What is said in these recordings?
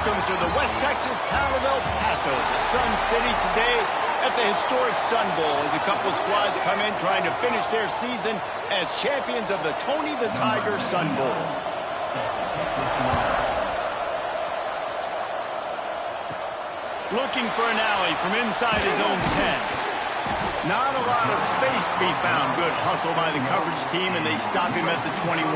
Welcome to the West Texas town of El Paso, the Sun City, today at the historic Sun Bowl as a couple of squads come in trying to finish their season as champions of the Tony the Tiger Sun Bowl. Looking for an alley from inside his own 10. Not a lot of space to be found. Good hustle by the coverage team, and they stop him at the 21.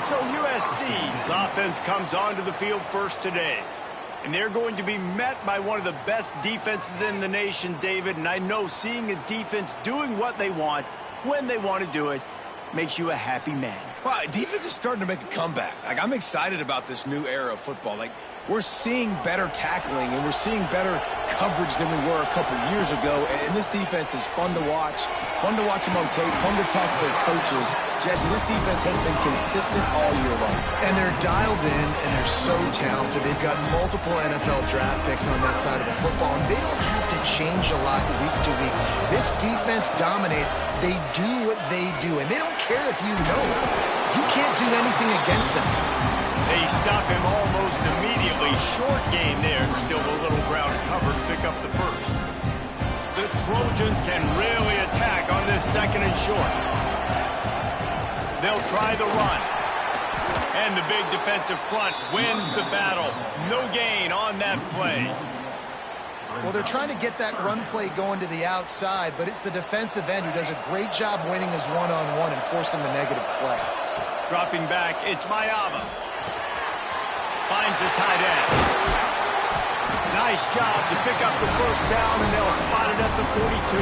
So USC's offense comes onto the field first today. And they're going to be met by one of the best defenses in the nation, David. And I know seeing a defense doing what they want, when they want to do it, makes you a happy man. Well, defense is starting to make a comeback. I'm excited about this new era of football. We're seeing better tackling, and we're seeing better coverage than we were a couple years ago. And this defense is fun to watch them on tape, fun to talk to their coaches. Jesse, this defense has been consistent all year long. And they're dialed in, and they're so talented. They've got multiple NFL draft picks on that side of the football, and they don't have to change a lot week to week. This defense dominates. They do what they do, and they don't care if you know it. You can't do anything against them. They stop him almost immediately. Short gain there, and still a little ground cover to pick up the first. The Trojans can really attack on this second and short. They'll try the run. And the big defensive front wins the battle. No gain on that play. Well, they're trying to get that run play going to the outside, but it's the defensive end who does a great job winning his one-on-one and forcing the negative play. Dropping back, it's Mayava. Finds the tight end. Nice job to pick up the first down, and they'll spot it at the 42.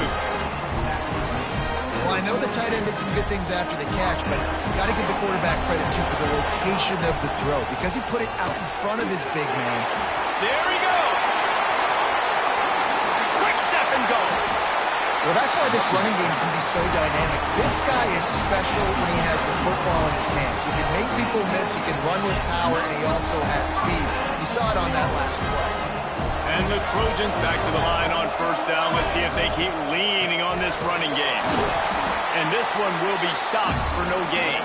Well, I know the tight end did some good things after the catch, but got to give the quarterback credit, too, for the location of the throw, because he put it out in front of his big man. There he goes. Quick step and go. Well, that's why this running game can be so dynamic. This guy is special when he has the football in his hands. He can make people miss, he can run with power, and he also has speed. You saw it on that last play. And the Trojans back to the line on first down. Let's see if they keep leaning on this running game. And this one will be stopped for no gain.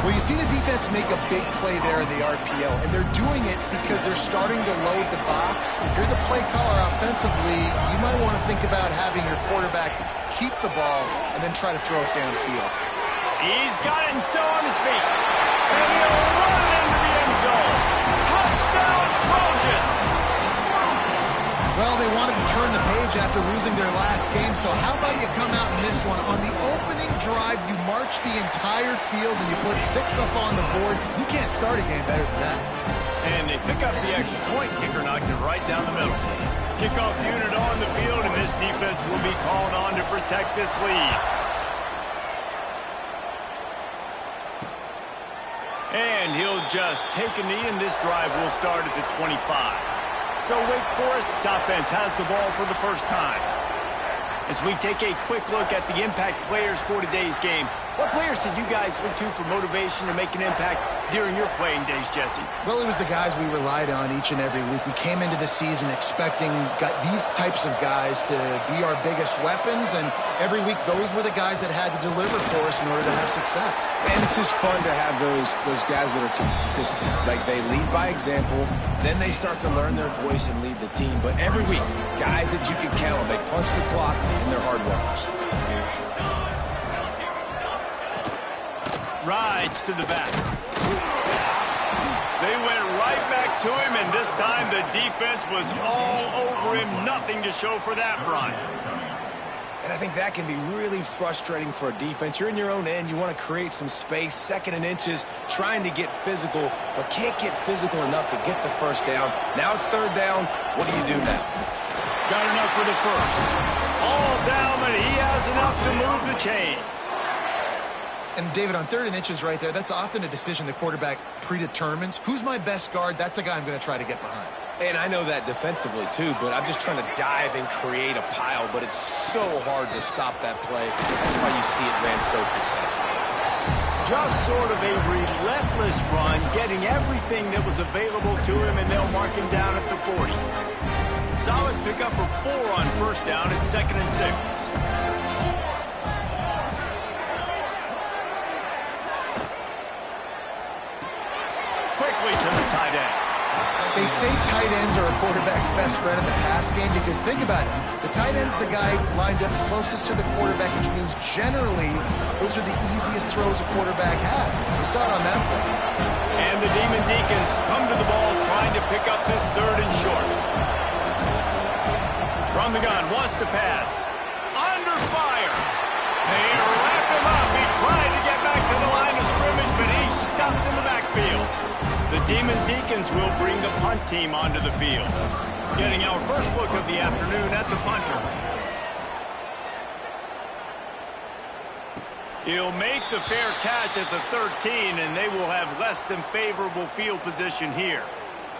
Well, you see the defense make a big play there in the RPO, and they're doing it because they're starting to load the box. If you're the play caller offensively, you might want to think about having your quarterback keep the ball and then try to throw it downfield. He's got it and still on his feet. And he'll run it into the end zone. Touchdown, Trojans! Well, they wanted to turn the page after losing their last game, so how about you come out in this one? On the opening drive, you march the entire field and you put 6 up on the board. You can't start a game better than that. And they pick up the extra point. Kicker knocked it right down the middle. Kickoff unit on the field, and this defense will be called on to protect this lead. And he'll just take a knee, and this drive will start at the 25. So Wake Forest's offense has the ball for the first time. As we take a quick look at the impact players for today's game, what players did you guys look to for motivation to make an impact during your playing days, Jesse? Well, it was the guys we relied on each and every week. We came into the season expecting these types of guys to be our biggest weapons, and every week those were the guys that had to deliver for us in order to have success. And it's just fun to have those guys that are consistent. They lead by example, then they start to learn their voice and lead the team. But every week, guys that you can count on, they punch the clock and they're hard workers. Rides to the back. They went right back to him, and this time the defense was all over him. Nothing to show for that run. And I think that can be really frustrating for a defense. You're in your own end. You want to create some space, second and inches, trying to get physical, but can't get physical enough to get the first down. Now it's third down. What do you do now? Got enough for the first. All down, but he has enough to move the chains. And, David, on third and inches right there, that's often a decision the quarterback predetermines. Who's my best guard? That's the guy I'm going to try to get behind. And I know that defensively, too, but I'm just trying to dive and create a pile, but it's so hard to stop that play. That's why you see it ran so successfully. Just sort of a relentless run, getting everything that was available to him, and they'll mark him down at the 40. Solid pickup of 4 on first down at 2nd and 6. Quickly to the tight end. They say tight ends are a quarterback's best friend in the pass game because think about it. The tight end's the guy lined up closest to the quarterback, which means generally those are the easiest throws a quarterback has. You saw it on that play. And the Demon Deacons come to the ball trying to pick up this 3rd and short. From the gun, wants to pass. Under fire. They wrap him up. He tried to get back to the line of scrimmage, but he's stopped in the backfield. The Demon Deacons will bring the punt team onto the field. Getting our first look of the afternoon at the punter. He'll make the fair catch at the 13, and they will have less than favorable field position here.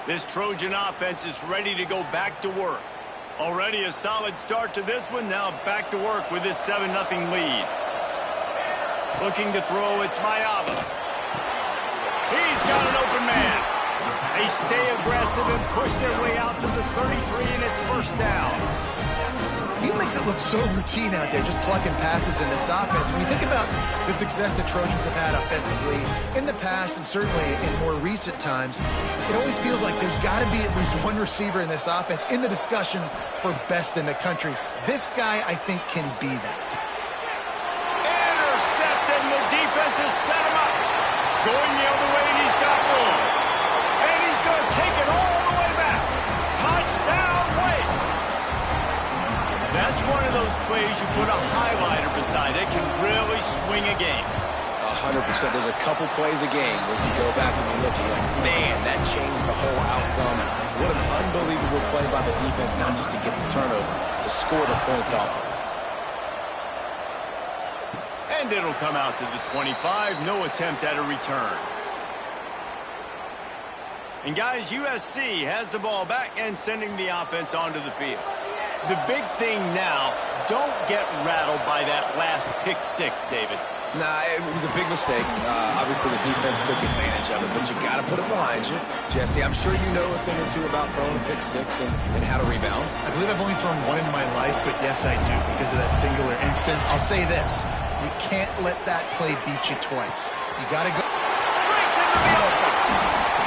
This Trojan offense is ready to go back to work. Already a solid start to this one. Now back to work with this 7-0 lead. Looking to throw, it's Mayaba. He's got an open man. They stay aggressive and push their way out to the 33, and it's first down. He makes it look so routine out there, just plucking passes in this offense. When you think about the success the Trojans have had offensively in the past and certainly in more recent times, it always feels like there's got to be at least one receiver in this offense in the discussion for best in the country. This guy, I think, can be that. Intercepted, and the defense has set him up. Going the other way, and he's got room. And he's going to take it all the way back. Touchdown, Wake. That's one of those plays you put a highlighter beside it, can really swing a game. 100%. There's a couple plays a game where you go back and you look and you're like, man, that changed the whole outcome. What an unbelievable play by the defense, not just to get the turnover, to score the points off of it. And it'll come out to the 25. No attempt at a return. And guys, USC has the ball back and sending the offense onto the field. The big thing now, don't get rattled by that last pick 6, David. Nah, it was a big mistake. Obviously, the defense took advantage of it, but you got to put it behind you. Jesse, I'm sure you know a thing or two about throwing a pick 6 and how to rebound. I believe I've only thrown one in my life, but yes, I do because of that singular instance. I'll say this. You can't let that play beat you twice. You got to go. Breaks into the open.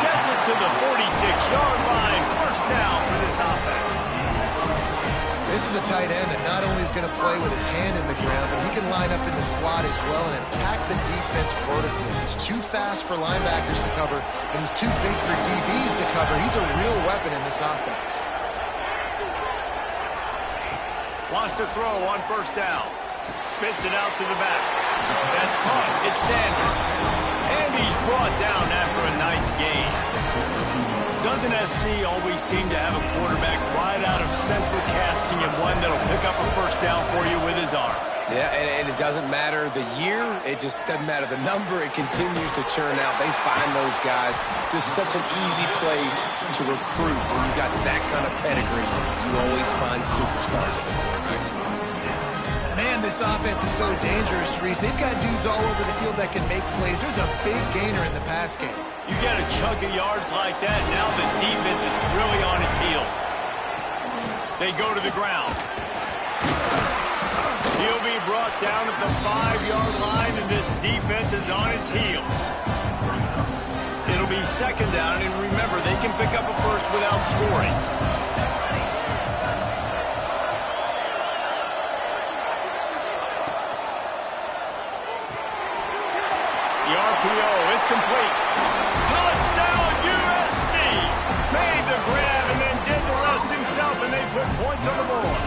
Gets it to the 46-yard line. First down for this offense. This is a tight end that not only is going to play with his hand in the ground, but he can line up in the slot as well and attack the defense vertically. He's too fast for linebackers to cover, and he's too big for DBs to cover. He's a real weapon in this offense. Wants to throw on first down. Spits it out to the back. That's caught. It's Sanders. And he's brought down after a nice gain. Doesn't SC always seem to have a quarterback right out of central casting and one that'll pick up a first down for you with his arm? Yeah, and it doesn't matter the year. It just doesn't matter the number. It continues to churn out. They find those guys. Just such an easy place to recruit. When you got that kind of pedigree, you always find superstars at the quarterback spot. Man, this offense is so dangerous, Reese. They've got dudes all over the field that can make plays. There's a big gainer in the pass game. You get a chunk of yards like that, now the defense is really on its heels. They go to the ground. He'll be brought down at the 5-yard line, and this defense is on its heels. It'll be second down, and remember, they can pick up a first without scoring. The RPO, it's complete. Touchdown, USC! Made the grab and then did the rest himself, and they put points on the board.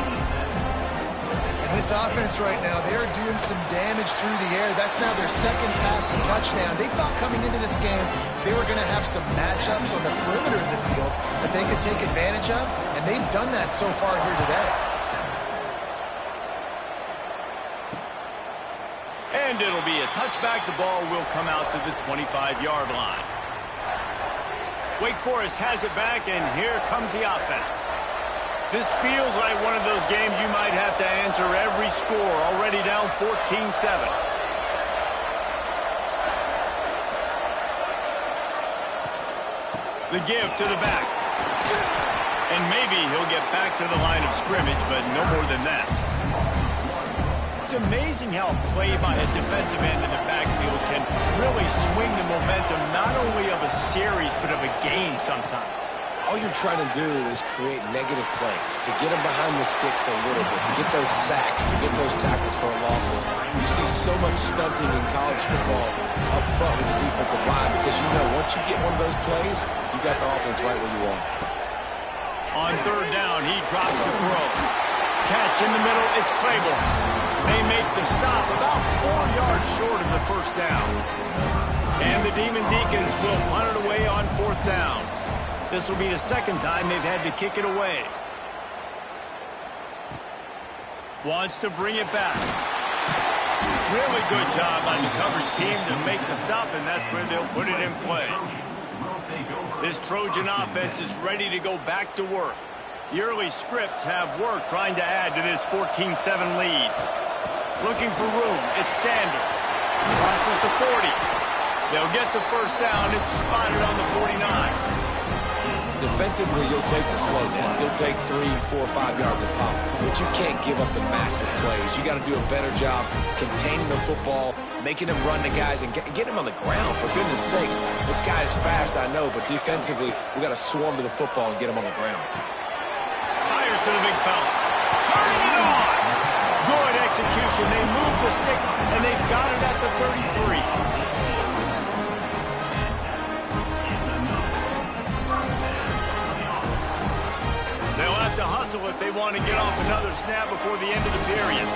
And this offense right now, they're doing some damage through the air. That's now their second passing touchdown. They thought coming into this game they were going to have some matchups on the perimeter of the field that they could take advantage of, and they've done that so far here today. And it'll be a touchback. The ball will come out to the 25-yard line. Wake Forest has it back, and here comes the offense. This feels like one of those games you might have to answer every score, already down 14-7. The give to the back. And maybe he'll get back to the line of scrimmage, but no more than that. It's amazing how a play by a defensive end in the backfield can really swing the momentum not only of a series, but of a game sometimes. All you're trying to do is create negative plays, to get them behind the sticks a little bit, to get those sacks, to get those tackles for losses. You see so much stunting in college football up front with the defensive line because you know once you get one of those plays, you got the offense right where you want. On third down, he drops the throw. Catch in the middle, it's Claiborne. They make the stop about 4 yards short of the first down. And the Demon Deacons will punt it away on fourth down. This will be the second time they've had to kick it away. Wants to bring it back. Really good job by the coverage team to make the stop, and that's where they'll put it in play. This Trojan offense is ready to go back to work. The early scripts have worked trying to add to this 14-7 lead. Looking for room, it's Sanders. Crosses the 40. They'll get the first down. It's spotted on the 49. Defensively, you'll take the slow down. You'll take 3, 4, 5 yards a pop. But you can't give up the massive plays. You got to do a better job containing the football, making them run the guys, and get them on the ground. For goodness sakes, this guy is fast, I know, but defensively, we got to swarm to the football and get him on the ground. Fires to the big fella. Turning it on. Good execution. They move the sticks, and they've got it at the 33. They'll have to hustle if they want to get off another snap before the end of the period.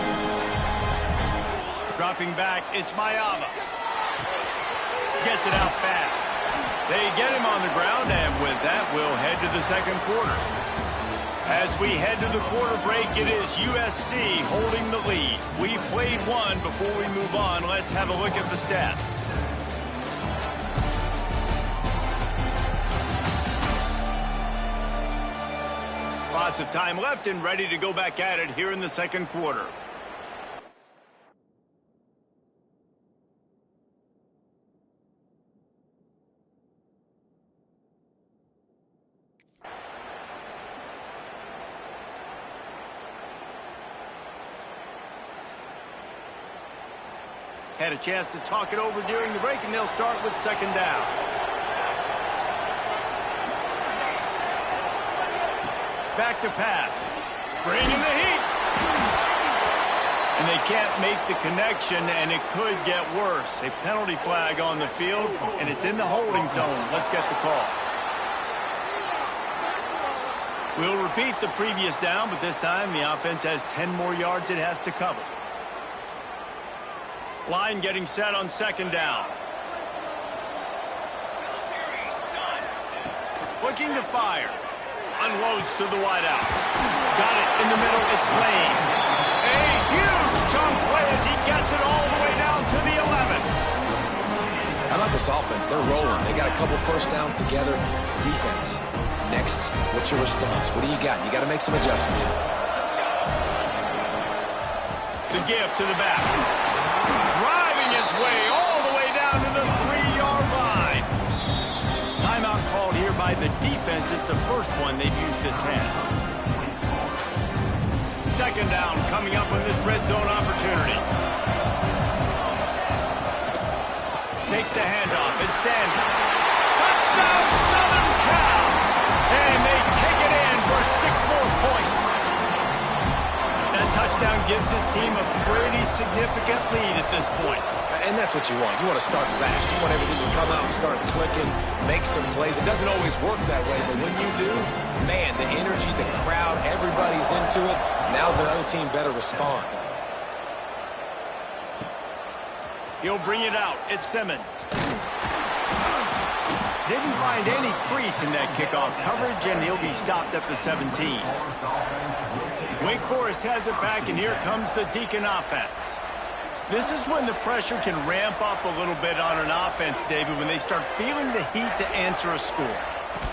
Dropping back, it's Mayava. Gets it out fast. They get him on the ground, and with that, we'll head to the second quarter. As we head to the quarter break, it is USC holding the lead. We've played one. Before we move on, let's have a look at the stats. Lots of time left and ready to go back at it here in the second quarter. Had a chance to talk it over during the break, and they'll start with second down. Back to pass. Bringing the heat. And they can't make the connection, and it could get worse. A penalty flag on the field, and it's in the holding zone. Let's get the call. We'll repeat the previous down, but this time the offense has 10 more yards it has to cover. Line getting set on second down. Looking to fire. Unloads to the wideout. Got it in the middle. It's Lane. A huge chunk play as he gets it all the way down to the 11. How about this offense? They're rolling. They got a couple first downs together. Defense. Next, what's your response? What do you got? You got to make some adjustments here. The give to the back. Driving his way all the way down to the 3-yard line. Timeout called here by the defense. It's the first one they've used this half. Second down coming up on this red zone opportunity. Takes the handoff. It's Sanders. Touchdown, Southern Cal! And they take it in for 6 more points. That touchdown gives his team a pretty significant lead at this point. And that's what you want. You want to start fast. You want everything to come out and start clicking, make some plays. It doesn't always work that way, but when you do, man, the energy, the crowd, everybody's into it. Now the other team better respond. He'll bring it out. It's Simmons. Didn't find any crease in that kickoff coverage, and he'll be stopped at the 17. Wake Forest has it back, and here comes the Deacon offense. This is when the pressure can ramp up a little bit on an offense, David, when they start feeling the heat to answer a score.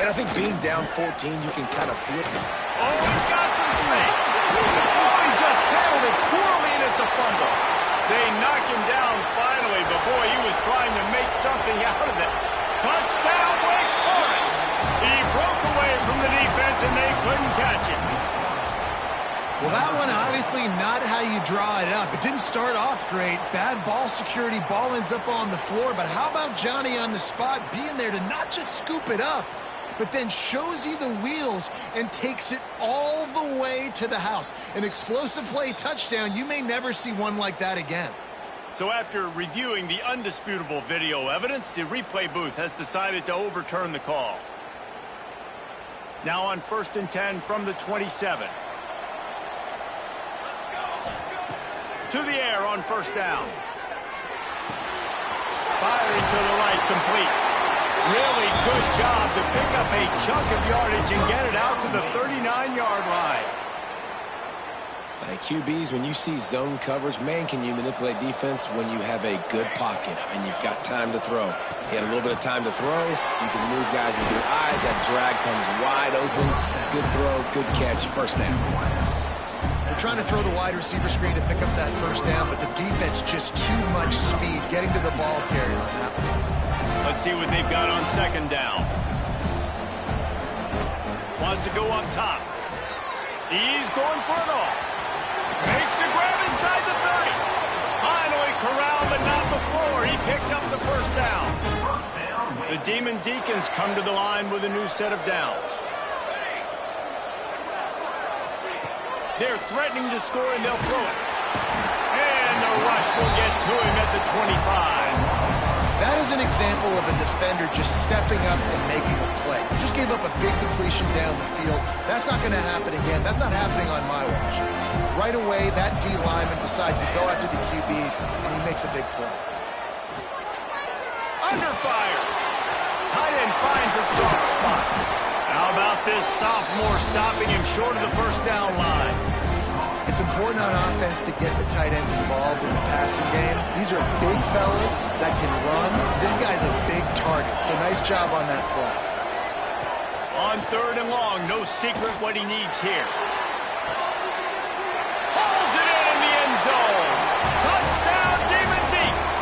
And I think being down 14, you can kind of feel it. Oh, he's got some space. Oh, he just handled it poorly, and it's a fumble. They knock him down finally, but boy, he was trying to make something out of it. Touchdown, Wake Forest. He broke away from the defense, and they couldn't catch him. Well, that one obviously not how you draw it up. It didn't start off great. Bad ball security. Ball ends up on the floor. But how about Johnny on the spot being there to not just scoop it up, but then shows you the wheels and takes it all the way to the house. An explosive play touchdown. You may never see one like that again. So after reviewing the undisputable video evidence, the replay booth has decided to overturn the call. Now on 1st and 10 from the 27. To the air on 1st down. Firing to the right, complete. Really good job to pick up a chunk of yardage and get it out to the 39-yard line. Like QBs, when you see zone coverage, man, can you manipulate defense when you have a good pocket and you've got time to throw. He had a little bit of time to throw. You can move guys with your eyes. That drag comes wide open. Good throw, good catch, 1st down. They're trying to throw the wide receiver screen to pick up that 1st down, but the defense just too much speed getting to the ball carrier on that one. Let's see what they've got on 2nd down. Wants to go up top. He's going for it all. Makes the grab inside the 30. Finally corralled, but not before. He picks up the 1st down. The Demon Deacons come to the line with a new set of downs. They're threatening to score, and they'll throw it. And the rush will get to him at the 25. That is an example of a defender just stepping up and making a play. Just gave up a big completion down the field. That's not going to happen again. That's not happening on my watch. Right away, that D lineman decides to go after the QB, and he makes a big play. Under fire. Tight end finds a soft spot. How about this sophomore stopping him short of the 1st down line? It's important on offense to get the tight ends involved in the passing game. These are big fellas that can run. This guy's a big target, so nice job on that play. On 3rd and long, no secret what he needs here. Pulls it in the end zone. Touchdown, Demon Deacs.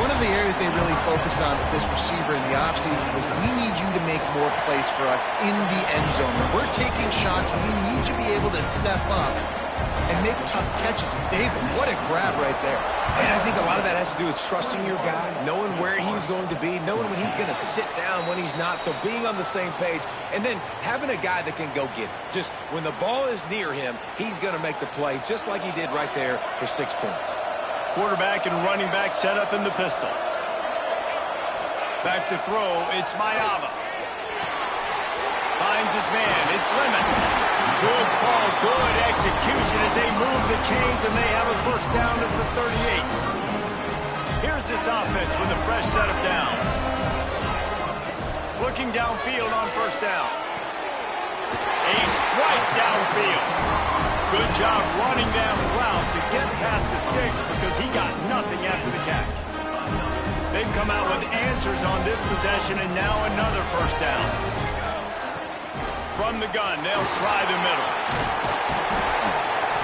One of the areas they really focused on with this receiver in the offseason was we need you to make more plays for us in the end zone. When we're taking shots, we need you to be able to step up and make tough catches. And David, what a grab right there. And I think a lot of that has to do with trusting your guy, knowing where he's going to be, knowing when he's going to sit down, when he's not. So being on the same page, and then having a guy that can go get it. Just when the ball is near him, he's going to make the play just like he did right there for 6 points. Quarterback and running back set up in the pistol. Back to throw, it's Mayava. Finds his man, it's Lemon. Good call, good execution as they move the chains and they have a 1st down at the 38. Here's this offense with a fresh set of downs. Looking downfield on 1st down. A strike downfield. Good job running that route to get past the sticks because he got nothing after the catch. They've come out with answers on this possession and now another 1st down. From the gun, they'll try the middle.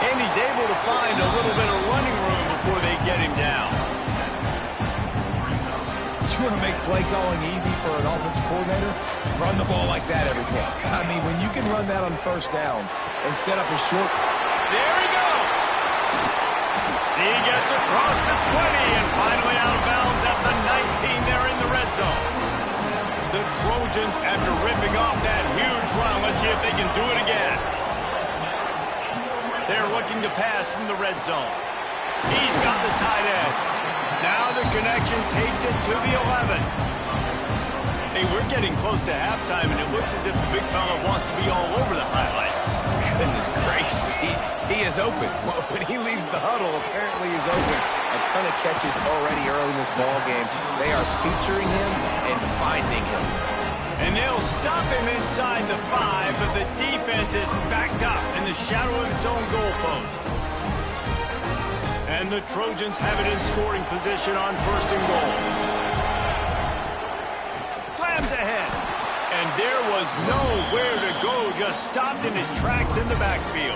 And he's able to find a little bit of running room before they get him down. You want to make play calling easy for an offensive coordinator? Run the ball like that every play. I mean, when you can run that on 1st down and set up a short... There he goes! He gets across the 20 and finally out of bounds at the 19 there in the red zone. The Trojans, after ripping off that huge run, let's see if they can do it again. They're looking to pass from the red zone. He's got the tight end. Now the connection takes it to the 11. Hey, we're getting close to halftime, and it looks as if the big fella wants to be all over the highlights. Goodness gracious, he is open. When he leaves the huddle, apparently he's open. A ton of catches already early in this ball game. They are featuring him and finding him. And they'll stop him inside the 5, but the defense is backed up in the shadow of its own goalpost. And the Trojans have it in scoring position on 1st and goal. slams ahead. And there was nowhere to go, just stopped in his tracks in the backfield.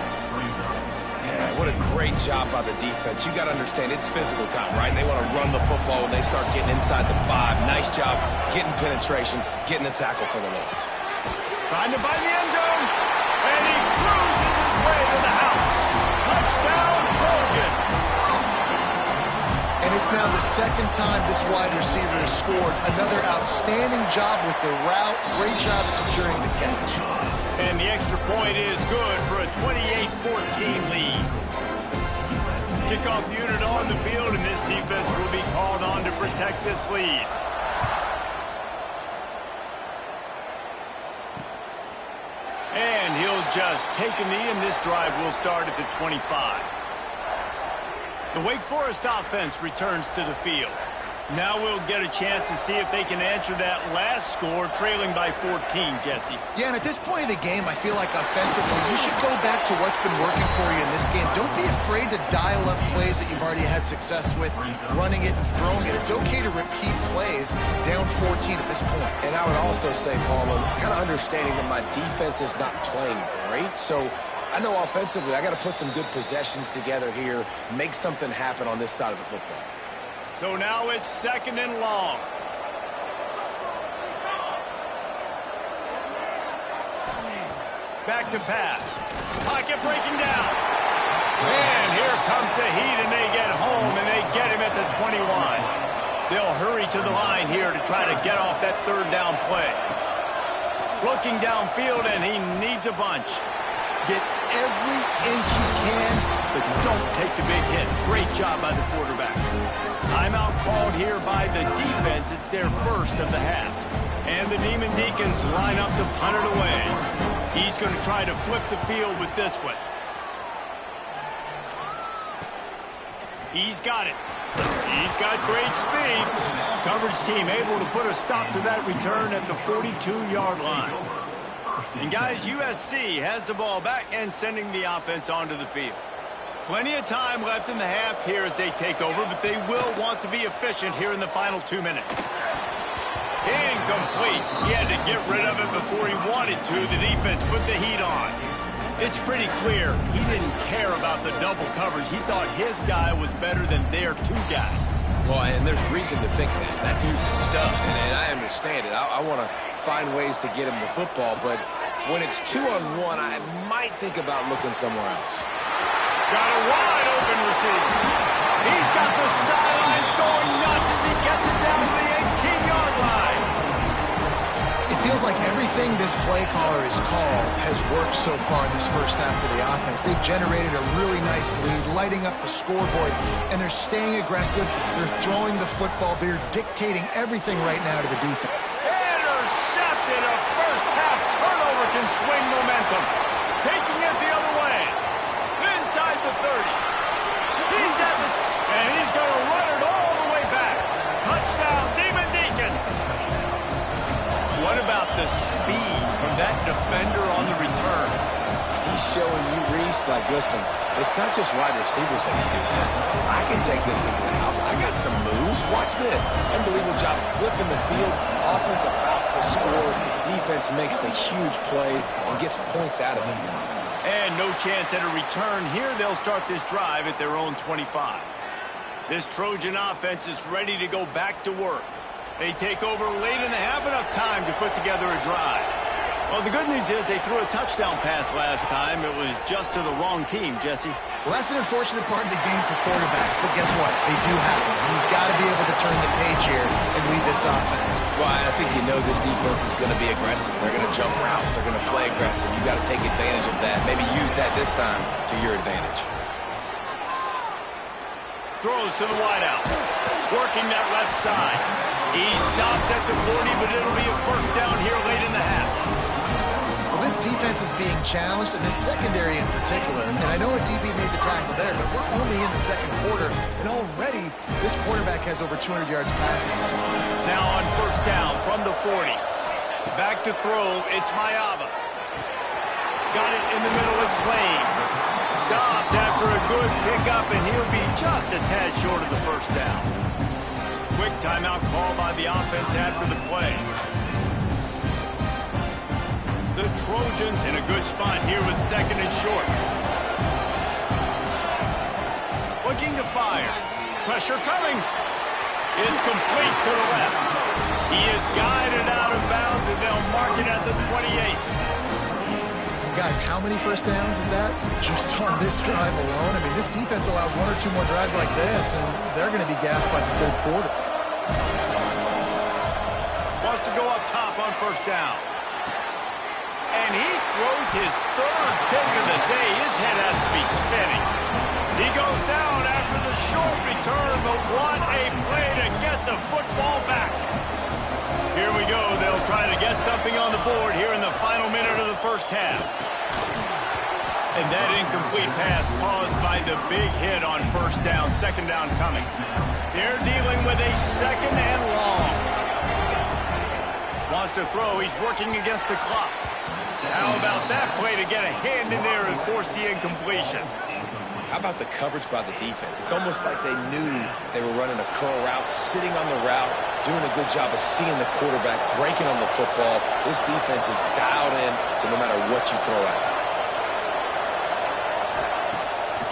Yeah, what a great job by the defense. You got to understand, it's physical time, right? They want to run the football when they start getting inside the 5. Nice job getting penetration, getting the tackle for the loss. Trying to find the end zone, and he cruises his way to the house. Touchdown, Trojan. And it's now the second time this wide receiver has scored. Another outstanding job with the route. Great job securing the catch. And the extra point is good for a 28-14 lead. Kickoff unit on the field, and this defense will be called on to protect this lead. And he'll just take a knee, and this drive will start at the 25. The Wake Forest offense returns to the field. Now we'll get a chance to see if they can answer that last score, trailing by 14, Jesse. Yeah, and at this point of the game, I feel like offensively, you should go back to what's been working for you in this game. Don't be afraid to dial up plays that you've already had success with, running it and throwing it. It's okay to repeat plays down 14 at this point. And I would also say, Palmer, kind of understanding that my defense is not playing great, so I know offensively I got to put some good possessions together here, make something happen on this side of the football. So now it's 2nd and long. Back to pass. Pocket breaking down. And here comes the heat, and they get home, and they get him at the 21. They'll hurry to the line here to try to get off that 3rd down play. Looking downfield, and he needs a bunch. Get every inch you can, but don't take the big hit. Great job by the quarterback. Timeout called here by the defense. It's their first of the half. And the Neiman Deacons line up to punt it away. He's going to try to flip the field with this one. He's got it. He's got great speed. Coverage team able to put a stop to that return at the 42-yard line. And guys, USC has the ball back and sending the offense onto the field. Plenty of time left in the half here as they take over, but they will want to be efficient here in the final 2 minutes. Incomplete. He had to get rid of it before he wanted to. The defense put the heat on. It's pretty clear he didn't care about the double coverage. He thought his guy was better than their 2 guys. Well, and there's reason to think that. That dude's a stud, and I understand it. I want to find ways to get him the football, but when it's 2-on-1, I might think about looking somewhere else. Got a wide open receiver. He's got the sideline going nuts as he gets it down to the 18-yard line. It feels like everything this play caller has called has worked so far in this first half for the offense. They've generated a really nice lead, lighting up the scoreboard, and they're staying aggressive. They're throwing the football. They're dictating everything right now to the defense. Intercepted. A first half turnover can swing momentum. Taking it the other way. Inside the 30. He's at the... and he's going to run it all the way back. Touchdown, Neiman Deacons. What about the speed from that defender on the return? He's showing you, Reese, like, listen, it's not just wide receivers that can do that. I can take this thing to the house. I got some moves. Watch this. Unbelievable job flipping the field. Offense about to score. Defense makes the huge plays and gets points out of it. And no chance at a return here. They'll start this drive at their own 25. This Trojan offense is ready to go back to work. They take over late in the half, enough time to put together a drive. Well, the good news is they threw a touchdown pass last time. It was just to the wrong team, Jesse. Well, that's an unfortunate part of the game for quarterbacks, but guess what? They do happen, so you've got to be able to turn the page here and lead this offense. Well, I think you know this defense is going to be aggressive. They're going to jump routes. They're going to play aggressive. You've got to take advantage of that. Maybe use that this time to your advantage. Throws to the wideout. Working that left side. He stopped at the 40, but it'll be a first down here late in the half. Well, this defense is being challenged, and this secondary in particular. And I know a DB made the tackle there, but we're only in the second quarter, and already this quarterback has over 200 yards passing. Now on first down from the 40. Back to throw, it's Mayava. Got it in the middle, it's Lane. Stopped after a good pickup, and he'll be just a tad short of the first down. Quick timeout call by the offense after the play. The Trojans in a good spot here with second and short. Looking to fire. Pressure coming. It's complete to the left. He is guided out of bounds, and they'll mark it at the 28. Guys, how many first downs is that? Just on this drive alone. I mean, this defense allows one or two more drives like this, and they're going to be gassed by the third quarter. Wants to go up top on first down. And he throws his third pick of the day. His head has to be spinning. He goes down after the short return, but what a play to get the football back. Here we go. They'll try to get something on the board here in the final minute of the first half. And that incomplete pass caused by the big hit on first down, second down coming. They're dealing with a second and long. Wants to throw. He's working against the clock. How about that play to get a hand in there and force the incompletion? How about the coverage by the defense? It's almost like they knew they were running a curl route, sitting on the route, doing a good job of seeing the quarterback, breaking on the football. This defense is dialed in to no matter what you throw at them.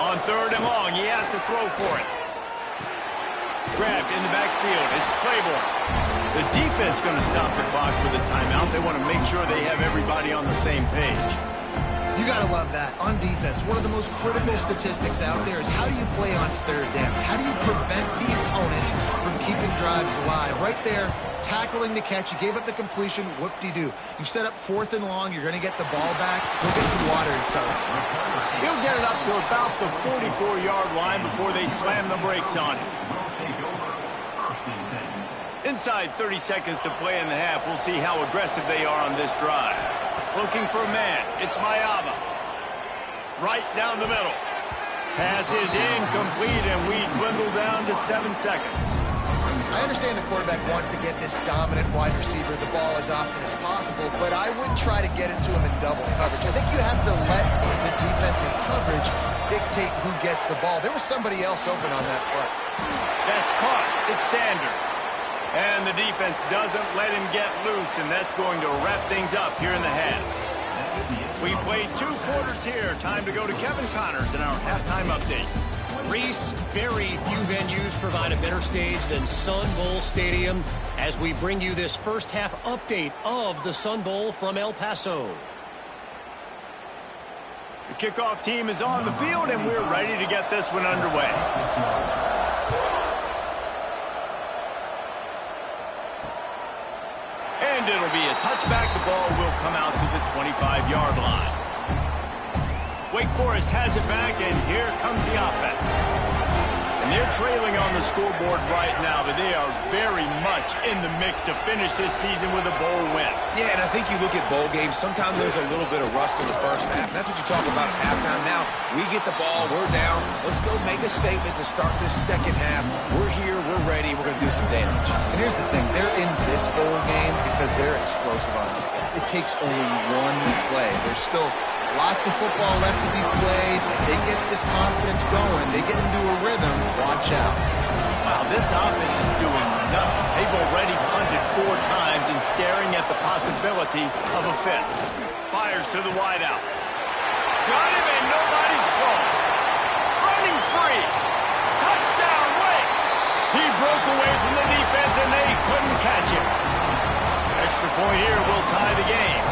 On third and long, he has to throw for it. Grabbed in the backfield. It's Claiborne. The defense going to stop the clock with a timeout. They want to make sure they have everybody on the same page. You got to love that. On defense, one of the most critical statistics out there is how do you play on third down? How do you prevent the opponent from keeping drives alive? Right there, tackling the catch. You gave up the completion. Whoop-de-doo. You set up fourth and long. You're going to get the ball back. Go get some water inside. He'll get it up to about the 44-yard line before they slam the brakes on him. Inside 30 seconds to play in the half. We'll see how aggressive they are on this drive. Looking for a man. It's Mayava. Right down the middle. Pass is incomplete, and we dwindle down to 7 seconds. I understand the quarterback wants to get this dominant wide receiver the ball as often as possible, but I wouldn't try to get it to him in double coverage. I think you have to let the defense's coverage dictate who gets the ball. There was somebody else open on that play. That's caught. It's Sanders. And the defense doesn't let him get loose, and that's going to wrap things up here in the half. We played 2 quarters here. Time to go to Kevin Connors in our halftime update. Reese, very few venues provide a better stage than Sun Bowl Stadium as we bring you this first half update of the Sun Bowl from El Paso. The kickoff team is on the field, and we're ready to get this one underway. And it'll be a touchback. The ball will come out to the 25-yard line. Wake Forest has it back, and here comes the offense. And they're trailing on the scoreboard right now, but they are very much in the mix to finish this season with a bowl win. Yeah, and I think you look at bowl games, sometimes there's a little bit of rust in the first half. And that's what you talk about at halftime. Now, we get the ball, we're down. Let's go make a statement to start this second half. We're here, we're ready, we're going to do some damage. And here's the thing, they're in this bowl game because they're explosive on defense. It takes only one play. There's still lots of football left to be played. If they get this confidence going, they get into a rhythm, watch out. Wow, this offense is doing nothing. They've already punted 4 times and staring at the possibility of a 5th. Fires to the wideout. Got him, and nobody's close. Running free. Touchdown, Wake. He broke away from the defense, and they couldn't catch him. Extra point here will tie the game.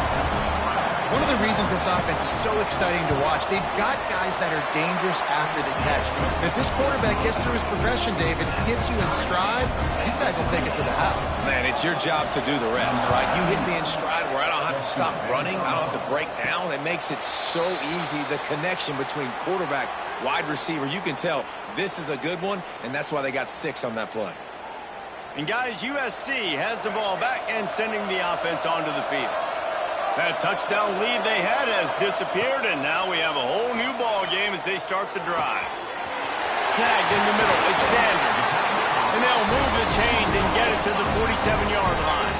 One of the reasons this offense is so exciting to watch, they've got guys that are dangerous after the catch. And if this quarterback gets through his progression, David, hits you in stride, these guys will take it to the house. Man, it's your job to do the rest, right? You hit me in stride where I don't have to stop running. I don't have to break down. It makes it so easy. The connection between quarterback, wide receiver, you can tell this is a good one, and that's why they got 6 on that play. And guys, USC has the ball back and sending the offense onto the field. That touchdown lead they had has disappeared, and now we have a whole new ball game as they start the drive. Snagged in the middle, it's Sanders. And they'll move the chains and get it to the 47-yard line.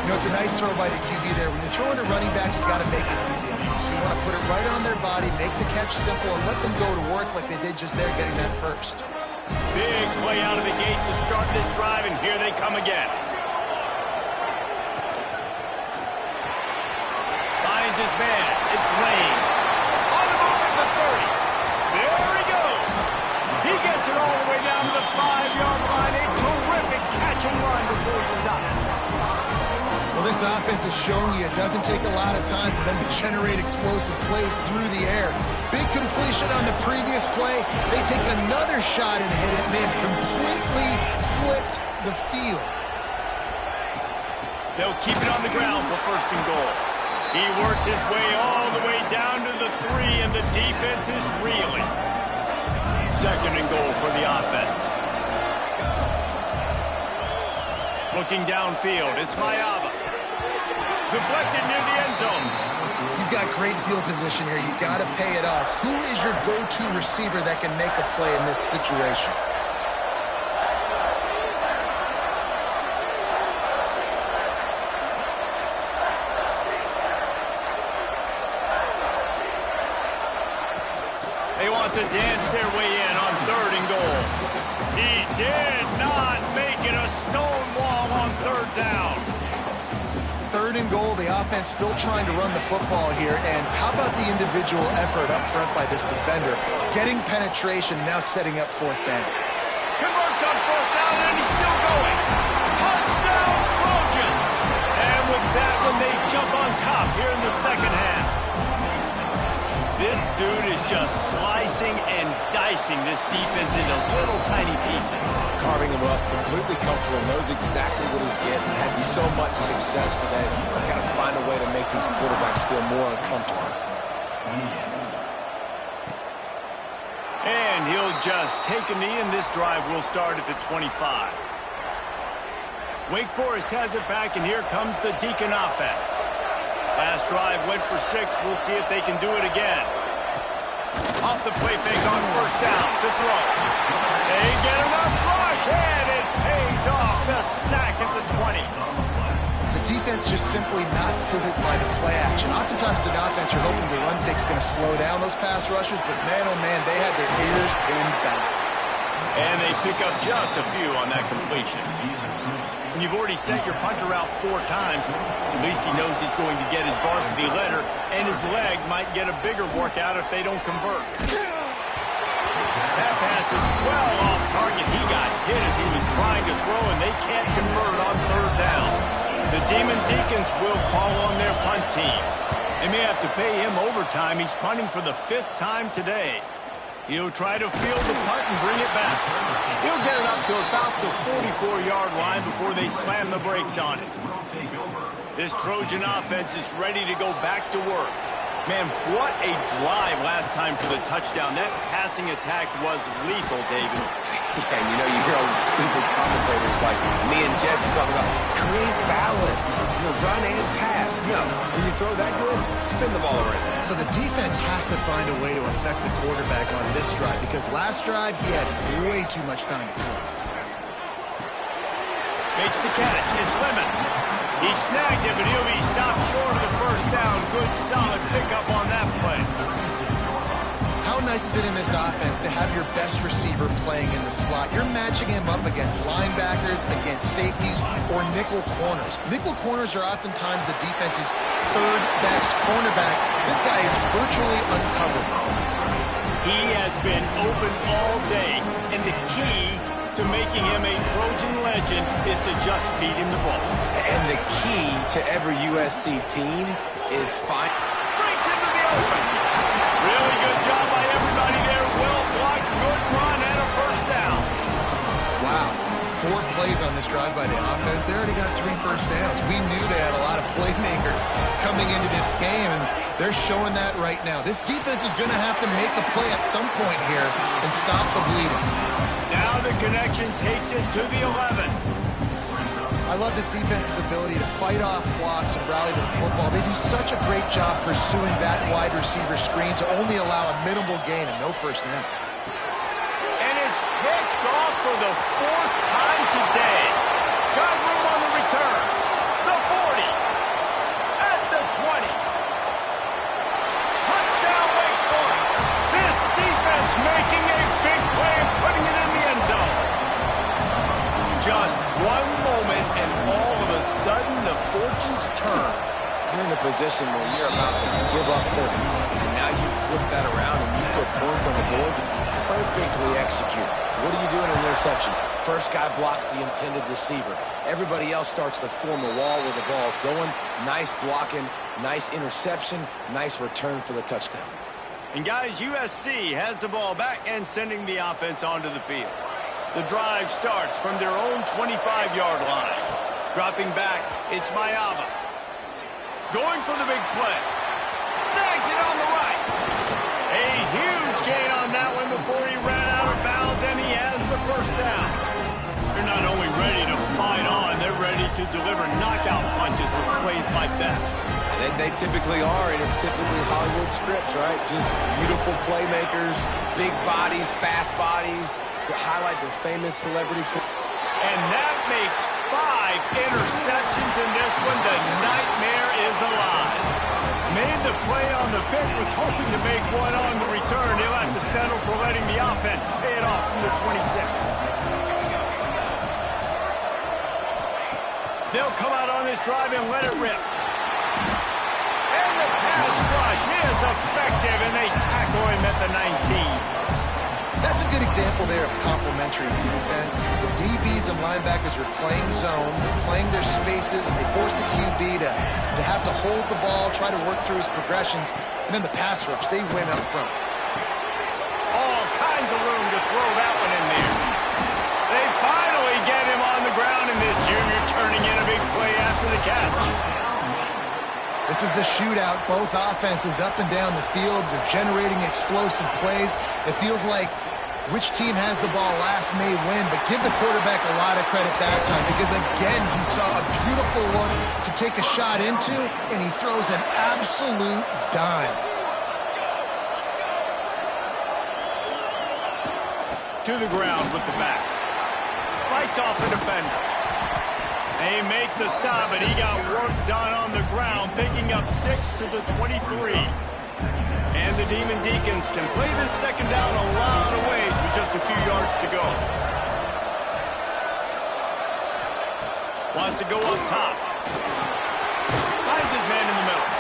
You know, it's a nice throw by the QB there. When you're throwing to running backs, you got to make it easy on them. So you want to put it right on their body, make the catch simple, and let them go to work like they did just there, getting that first. Big play out of the gate to start this drive, and here they come again. his man. It's Lane. On the move at the 30. There he goes. He gets it all the way down to the 5-yard line. A terrific catch and run before he stopped. Well, this offense is showing you it doesn't take a lot of time for them to generate explosive plays through the air. Big completion on the previous play. They take another shot and hit it. They've completely flipped the field. They'll keep it on the ground for first and goal. He works his way all the way down to the 3, and the defense is reeling. Second and goal for the offense. Looking downfield, it's Mayava. Deflected near the end zone. You've got great field position here. You've got to pay it off. Who is your go-to receiver that can make a play in this situation? They want to dance their way in on third and goal. He did not make it a stone wall on third down. Third and goal, the offense still trying to run the football here. And how about the individual effort up front by this defender? Getting penetration, now setting up fourth down. Converts on fourth down, and he's still going. Touchdown, Trojans! And with that one, they jump on top here in the second half. This dude is just slicing and dicing this defense into little tiny pieces. Carving him up, completely comfortable, knows exactly what he's getting, had so much success today. Got to find a way to make these quarterbacks feel more uncomfortable. And he'll just take a knee, and this drive will start at the 25. Wake Forest has it back, and here comes the Deacon offense. Last drive went for 6. We'll see if they can do it again. Off the play fake on first down to throw. They get enough rush, and it pays off. The sack at the 20. The defense just simply not fooled by the play action. Oftentimes, an offense, you're hoping the run fake's going to slow down those pass rushers, but man, oh man, they had their ears pinned back. And they pick up just a few on that completion. When you've already sent your punter out 4 times, at least he knows he's going to get his varsity letter, and his leg might get a bigger workout if they don't convert. That pass is well off target. He got hit as he was trying to throw, and they can't convert on third down. The Demon Deacons will call on their punt team. They may have to pay him overtime. He's punting for the 5th time today. He'll try to field the punt and bring it back. He'll get it up to about the 44-yard line before they slam the brakes on it. This Trojan offense is ready to go back to work. Man, what a drive last time for the touchdown. That passing attack was lethal, David. Yeah, and you hear all these stupid commentators like me and Jesse talking about create balance, run and pass. No, when you throw that good, spin the ball around. So the defense has to find a way to affect the quarterback on this drive, because last drive he had way too much time to throw. Makes the catch. It's Lemon. He snagged it, but he'll be stopped short of the first down. Good, solid pickup on that play. How nice is it in this offense to have your best receiver playing in the slot? You're matching him up against linebackers, against safeties, or nickel corners. Nickel corners are oftentimes the defense's 3rd best cornerback. This guy is virtually uncoverable. He has been open all day, and the key to making him a Trojan legend is to just feed him the ball. And the key to every USC team is find... Breaks into the open. Really good job by everybody there. Well blocked, good run, and a first down. Wow. 4 plays on this drive by the offense. They already got 3 first downs. We knew they had a lot of playmakers coming into this game, and they're showing that right now. This defense is going to have to make a play at some point here and stop the bleeding. Now the connection takes it to the 11. I love this defense's ability to fight off blocks and rally to the football. They do such a great job pursuing that wide receiver screen to only allow a minimal gain and no first down. And it's picked off for the 4th time today. Got room on the return. The 40. At the 20. Touchdown, Wake Forest. This defense making a big play and putting it in the end zone. Just one moment, and all of a sudden the fortunes turn. You're in a position where you're about to give up points, and now you flip that around and you put points on the board. Perfectly executed. What do you do in an interception? First guy blocks the intended receiver. Everybody else starts to form a wall where the ball's going. Nice blocking, nice interception, nice return for the touchdown. And guys, USC has the ball back and sending the offense onto the field. The drive starts from their own 25-yard line. Dropping back, it's Mayava. Going for the big play. Snags it on the right. A huge gain on that one before he ran out of bounds, and he has the first down. They're not only ready to fight on, they're ready to deliver knockout punches with plays like that. They typically are, and it's typically Hollywood scripts, right? Just beautiful playmakers, big bodies, fast bodies that highlight their famous celebrity. And that makes 5 interceptions in this one. The nightmare is alive. Made the play on the pick, was hoping to make one on the return. He'll have to settle for letting the offense pay it off from the 26. They'll come out on this drive and let it rip. And the pass rush is effective, and they tackle him at the 19. That's a good example there of complementary defense. The DBs and linebackers are playing zone, playing their spaces, and they force the QB to have to hold the ball, try to work through his progressions, and then the pass rush, they win up front. All kinds of room to throw that one in there. They finally get him on the ground, and this junior turning in a big play after the catch. This is a shootout. Both offenses up and down the field. They're generating explosive plays. It feels like which team has the ball last may win, but give the quarterback a lot of credit that time because, again, he saw a beautiful look to take a shot into, and he throws an absolute dime. To the ground with the back. Fights off the defender. They make the stop, and he got work done on the ground, picking up 6 to the 23. And the Demon Deacons can play this second down a lot of ways with just a few yards to go. Wants to go up top. Finds his man in the middle.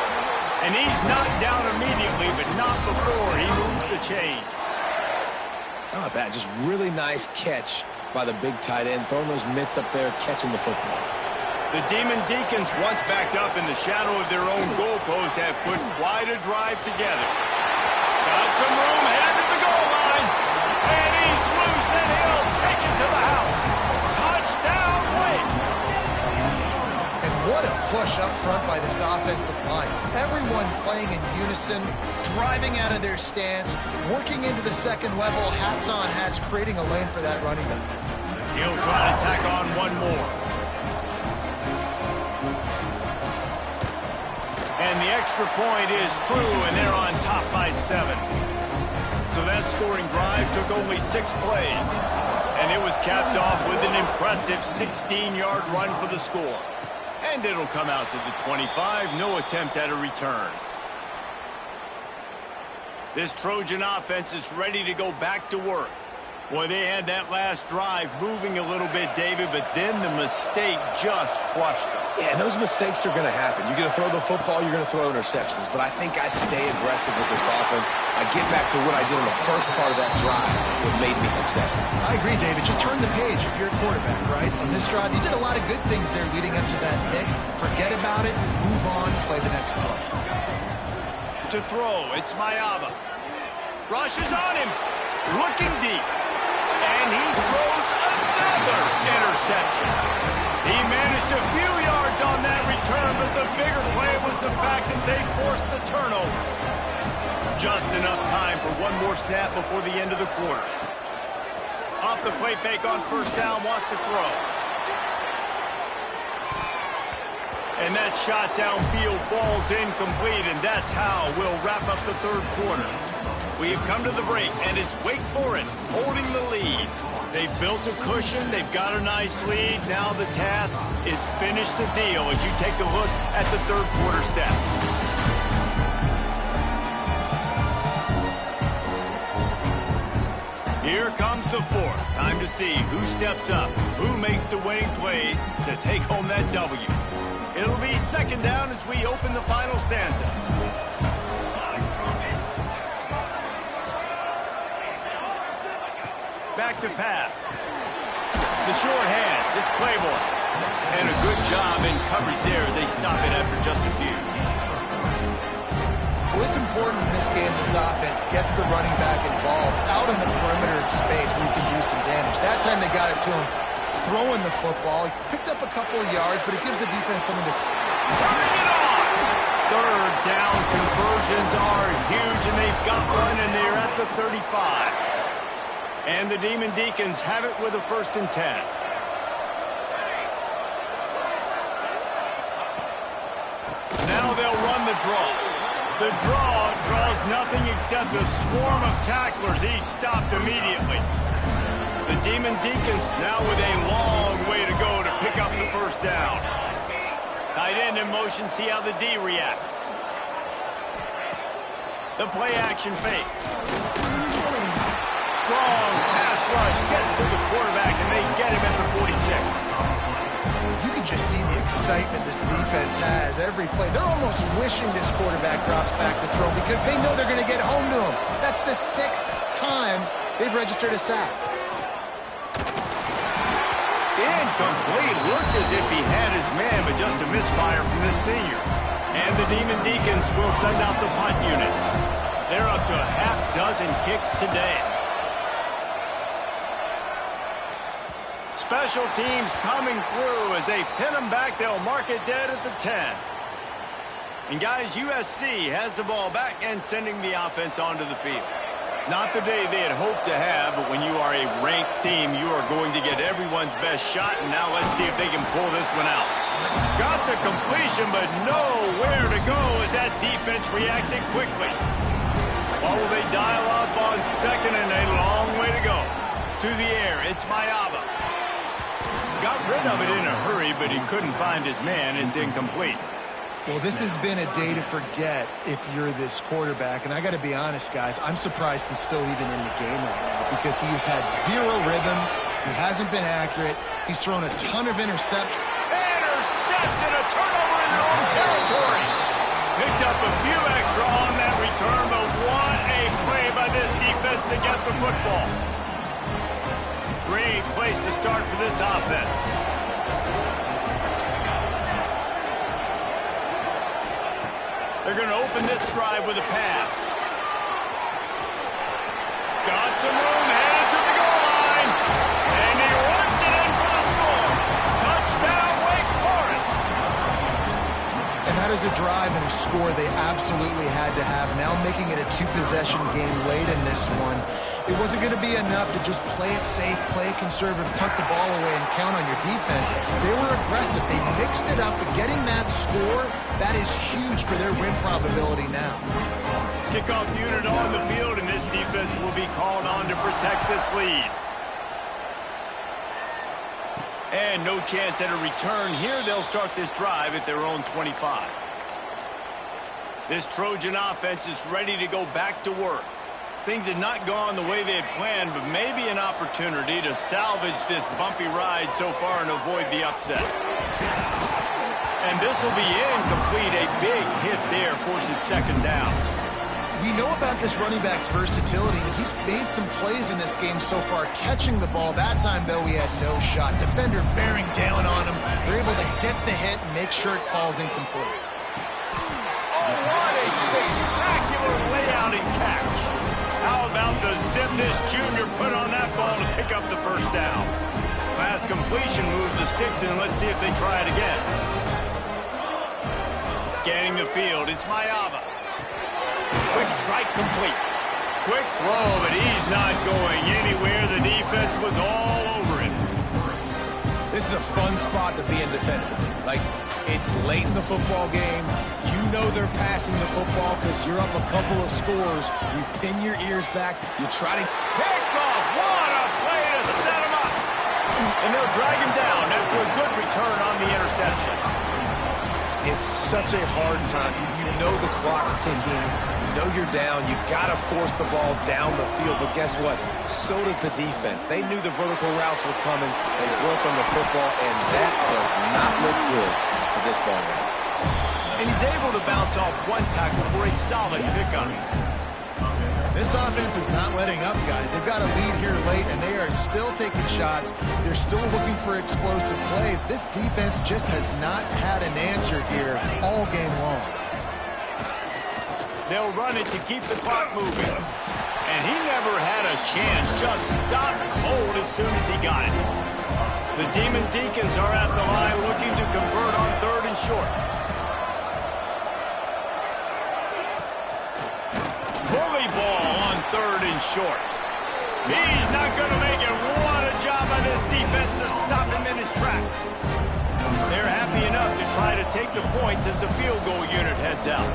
And he's knocked down immediately, but not before he moves the chains. How about that? Just really nice catch by the big tight end, throwing those mitts up there, catching the football. The Demon Deacons, once backed up in the shadow of their own goalpost, have put quite a drive together. Got some room, headed to the goal line. And he's loose, and he'll take it to the house. Touchdown win. And what a push up front by this offensive line. Everyone playing in unison, driving out of their stance, working into the second level, hats on hats, creating a lane for that running back. He'll try to tack on one more. And the extra point is true, and they're on top by 7. So that scoring drive took only 6 plays. And it was capped off with an impressive 16-yard run for the score. And it'll come out to the 25, no attempt at a return. This Trojan offense is ready to go back to work. Boy, they had that last drive moving a little bit, David, but then the mistake just crushed them. Yeah, and those mistakes are going to happen. You're going to throw the football, you're going to throw interceptions. But I think I stay aggressive with this offense. I get back to what I did in the first part of that drive that made me successful. I agree, David. Just turn the page if you're a quarterback, right? On this drive, you did a lot of good things there leading up to that pick. Forget about it, move on, play the next play. To throw, it's Mayava. Rushes on him, looking deep. And he throws another interception. He managed a few yards on that return, but the bigger play was the fact that they forced the turnover. Just enough time for one more snap before the end of the quarter. Off the play fake on first down, wants to throw. And that shot downfield falls incomplete, and that's how we'll wrap up the third quarter. We have come to the break, and it's Wake Forest holding the lead. They've built a cushion. They've got a nice lead. Now the task is finish the deal as you take a look at the third quarter stats. Here comes the fourth. Time to see who steps up, who makes the winning plays to take home that W. It'll be second down as we open the final stanza. Back to pass. The short hands. It's Claiborne. And a good job in coverage there as they stop it after just a few. Well, it's important in this game, this offense gets the running back involved out in the perimeter in space where you can do some damage. That time they got it to him throwing the football. He picked up a couple of yards, but it gives the defense something to... Turning it on! Third down conversions are huge, and they've got one, and they're at the 35. And the Demon Deacons have it with a 1st and 10. Now they'll run the draw. The draw draws nothing except a swarm of tacklers. He's stopped immediately. The Demon Deacons now with a long way to go to pick up the 1st down. Tight end in motion, see how the D reacts. The play action fake. Strong pass rush gets to the quarterback, and they get him at the 46. You can just see the excitement this defense has every play. They're almost wishing this quarterback drops back to throw because they know they're going to get home to him. That's the 6th time they've registered a sack. Incomplete. Looked as if he had his man, but just a misfire from this senior. And the Demon Deacons will send out the punt unit. They're up to a half dozen kicks today. Special teams coming through as they pin them back. They'll mark it dead at the 10. And guys, USC has the ball back and sending the offense onto the field. Not the day they had hoped to have, but when you are a ranked team, you are going to get everyone's best shot. And now let's see if they can pull this one out. Got the completion, but nowhere to go as that defense reacted quickly. Or will they dial up on 2nd and a long way to go? To the air, it's Mayava. Got rid of it in a hurry, but he couldn't find his man. It's incomplete. Well, this has been a day to forget if you're this quarterback. And I got to be honest, guys, I'm surprised he's still even in the game right now because he's had zero rhythm. He hasn't been accurate. He's thrown a ton of interceptions. Intercepted, a turnover in their own territory. Picked up a few extra on that return, but what a play by this defense to get the football. Great place to start for this offense. They're going to open this drive with a pass. Got some room, headed to the goal line. And he runs it in for the score. Touchdown, Wake Forest. And that is a drive and a score they absolutely had to have. Now making it a 2-possession game late in this one. It wasn't going to be enough to just play it safe, play it conservative, punt the ball away, and count on your defense. They were aggressive. They mixed it up, but getting that score, that is huge for their win probability now. Kickoff unit on the field, and this defense will be called on to protect this lead. And no chance at a return here. They'll start this drive at their own 25. This Trojan offense is ready to go back to work. Things had not gone the way they had planned, but maybe an opportunity to salvage this bumpy ride so far and avoid the upset. And this will be incomplete. A big hit there forces 2nd down. We know about this running back's versatility. He's made some plays in this game so far, catching the ball. That time, though, he had no shot. Defender bearing down on him. They're able to get the hit and make sure it falls incomplete. Oh, what a spectacular layout and catch. How about the zip this junior put on that ball to pick up the 1st down? Pass completion moves the sticks in. Let's see if they try it again. Scanning the field, it's Mayava. Quick strike complete. Quick throw, but he's not going anywhere. The defense was all over it. This is a fun spot to be in defensively. Like, it's late in the football game. You know they're passing the football because you're up a couple of scores. You pin your ears back. You try to... Pick off! What a play to set him up! And they'll drag him down after a good return on the interception. It's such a hard time. You know the clock's ticking. You know you're down. You got to force the ball down the field. But guess what? So does the defense. They knew the vertical routes were coming. They broke on the football, and that does not look good for of this ball game. And he's able to bounce off one tackle for a solid pickup. This offense is not letting up, guys. They've got a lead here late, and they are still taking shots. They're still looking for explosive plays. This defense just has not had an answer here all game long. They'll run it to keep the clock moving. And he never had a chance, just stopped cold as soon as he got it. The Demon Deacons are at the line looking to convert on 3rd and short. Bully ball on 3rd and short. He's not going to make it. What a job by this defense to stop him in his tracks. They're happy enough to try to take the points as the field goal unit heads out.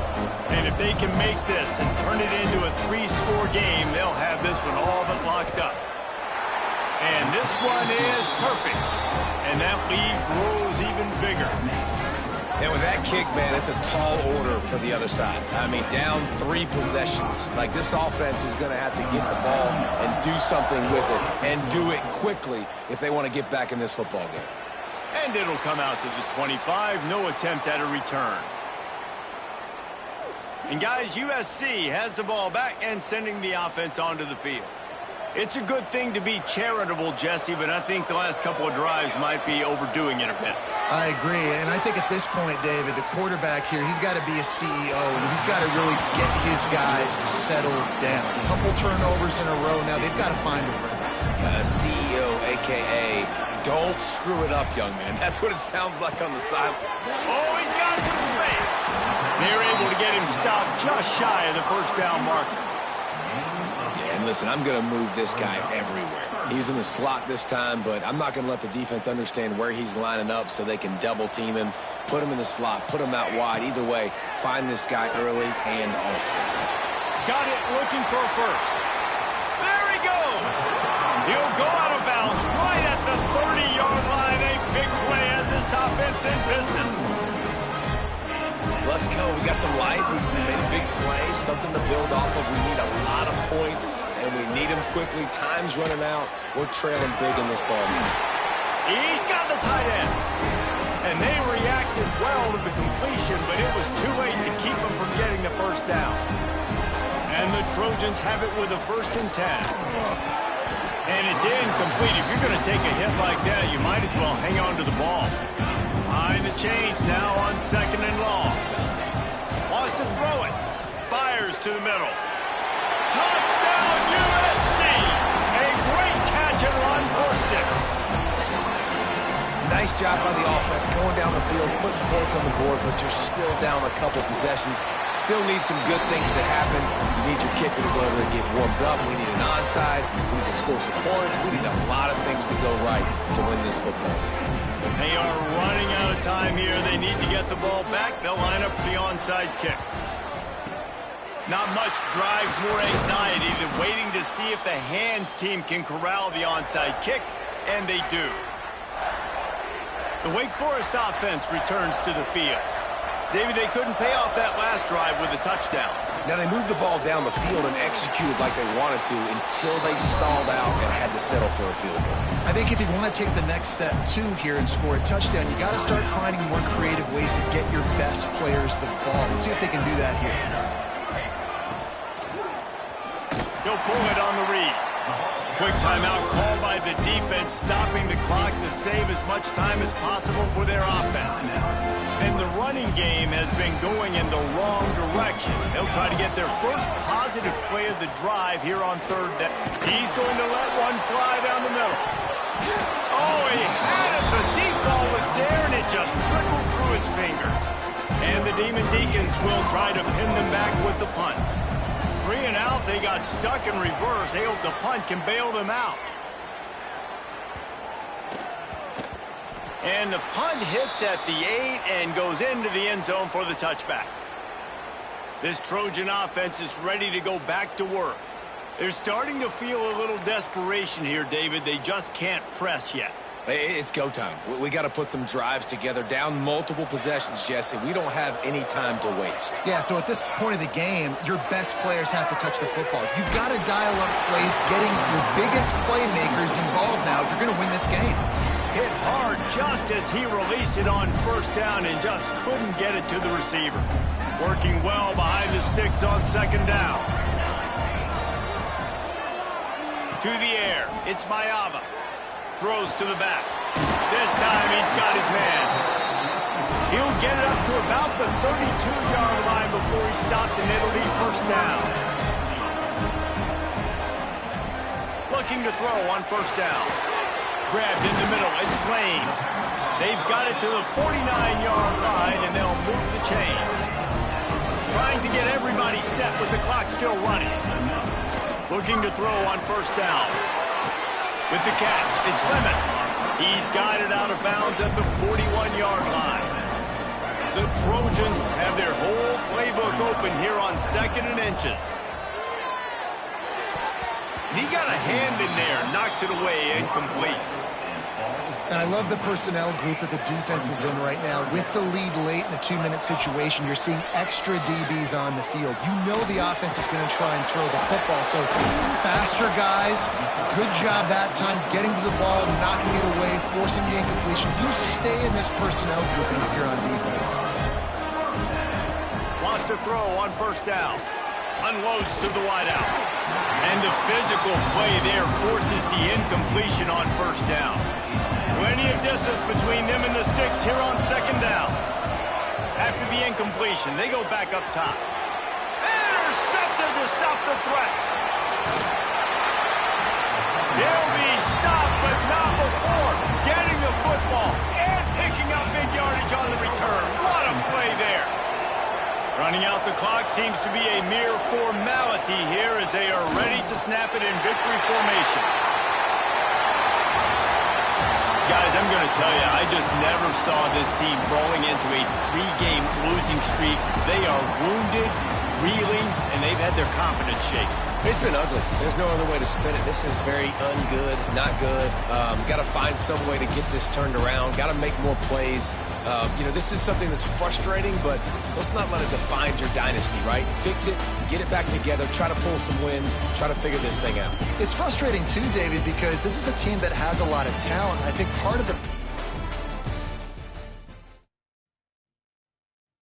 And if they can make this and turn it into a 3-score game, they'll have this one all but locked up. And this one is perfect. And that lead grows even bigger. And with that kick, man, it's a tall order for the other side. I mean, down 3 possessions. Like, this offense is going to have to get the ball and do something with it, and do it quickly if they want to get back in this football game. And it'll come out to the 25. No attempt at a return. And, guys, USC has the ball back and sending the offense onto the field. It's a good thing to be charitable, Jesse, but I think the last couple of drives might be overdoing it a bit. I agree, and I think at this point, David, the quarterback here, he's got to be a CEO, and he's got to really get his guys settled down. A couple turnovers in a row now. They've got to find a rhythm. CEO, a.k.a. don't screw it up, young man. That's what it sounds like on the sideline. Oh, he's got some space. They're able to get him stopped just shy of the first down marker. And listen, I'm going to move this guy everywhere. He's in the slot this time, but I'm not going to let the defense understand where he's lining up so they can double team him, put him in the slot, put him out wide. Either way, find this guy early and often. Got it, looking for a first. There he goes. He'll go out of bounds right at the 30-yard line. A big play as this offense in business. Let's go. We got some life. We made a big play, something to build off of. We need a lot of points, and we need them quickly. Time's running out. We're trailing big in this ball game. He's got the tight end. And they reacted well to the completion, but it was too late to keep them from getting the first down. And the Trojans have it with a 1st and 10. And it's incomplete. If you're going to take a hit like that, you might as well hang on to the ball. Behind the chains now on 2nd and long. Wants to throw it. Fires to the middle. Touchdown USC! A great catch and run for 6. Nice job by the offense going down the field, putting points on the board, but you're still down a couple possessions. Still need some good things to happen. You need your kicker to go over there and get warmed up. We need an onside. We need to score some points. We need a lot of things to go right to win this football game. They are running out of time here. They need to get the ball back. They'll line up for the onside kick. Not much drives more anxiety than waiting to see if the hands team can corral the onside kick, and they do. The Wake Forest offense returns to the field. David, they couldn't pay off that last drive with a touchdown. Now, they moved the ball down the field and executed like they wanted to until they stalled out and had to settle for a field goal. I think if you want to take the next step, too, here and score a touchdown, you got to start finding more creative ways to get your best players the ball. Let's see if they can do that here. He'll pull it on the read. Quick timeout called by the defense, stopping the clock to save as much time as possible for their offense. And the running game has been going in the wrong direction. They'll try to get their first positive play of the drive here on 3rd down. He's going to let one fly down the middle. Oh, he had it. The deep ball was there, and it just trickled through his fingers. And the Demon Deacons will try to pin them back with the punt. 3 and out, they got stuck in reverse. They hope the punt can bail them out. And the punt hits at the 8 and goes into the end zone for the touchback. This Trojan offense is ready to go back to work. They're starting to feel a little desperation here, David. They just can't press yet. It's go time. We got to put some drives together. Down multiple possessions, Jesse. We don't have any time to waste. Yeah, so at this point of the game, your best players have to touch the football. You've got to dial up plays, getting your biggest playmakers involved now if you're going to win this game. Hit hard just as he released it on first down and just couldn't get it to the receiver. Working well behind the sticks on second down. To the air, it's Mayava. Throws to the back. This time he's got his man. He'll get it up to about the 32-yard line before he stopped, and it'll be first down. Looking to throw on first down. Grabbed in the middle, it's Lane. They've got it to the 49-yard line, and they'll move the chains. Trying to get everybody set with the clock still running. Looking to throw on first down. With the catch, it's Lemon. He's got it out of bounds at the 41-yard line. The Trojans have their whole playbook open here on 2nd and inches. And he got a hand in there, knocks it away, incomplete. And I love the personnel group that the defense is in right now. With the lead late in a 2-minute situation, you're seeing extra DBs on the field. You know the offense is going to try and throw the football. So faster guys, good job that time getting to the ball, knocking it away, forcing the incompletion. You stay in this personnel grouping if you're on defense. Wants to throw on first down. Unloads to the wideout. And the physical play there forces the incompletion on first down. Plenty of distance between them and the sticks here on second down. After the incompletion, they go back up top. Intercepted to stop the threat. He'll be stopped, but not before getting the football and picking up big yardage on the return. What a play there. Running out the clock seems to be a mere formality here as they are ready to snap it in victory formation. Guys, I'm going to tell you, I just never saw this team rolling into a 3-game losing streak. They are wounded, reeling, and they've had their confidence shaken. It's been ugly. There's no other way to spin it. This is very ungood, not good. Got to find some way to get this turned around. Got to make more plays. This is something that's frustrating, but let's not let it define your dynasty, right? Fix it, get it back together, try to pull some wins, try to figure this thing out. It's frustrating too, David, because this is a team that has a lot of talent. I think part of the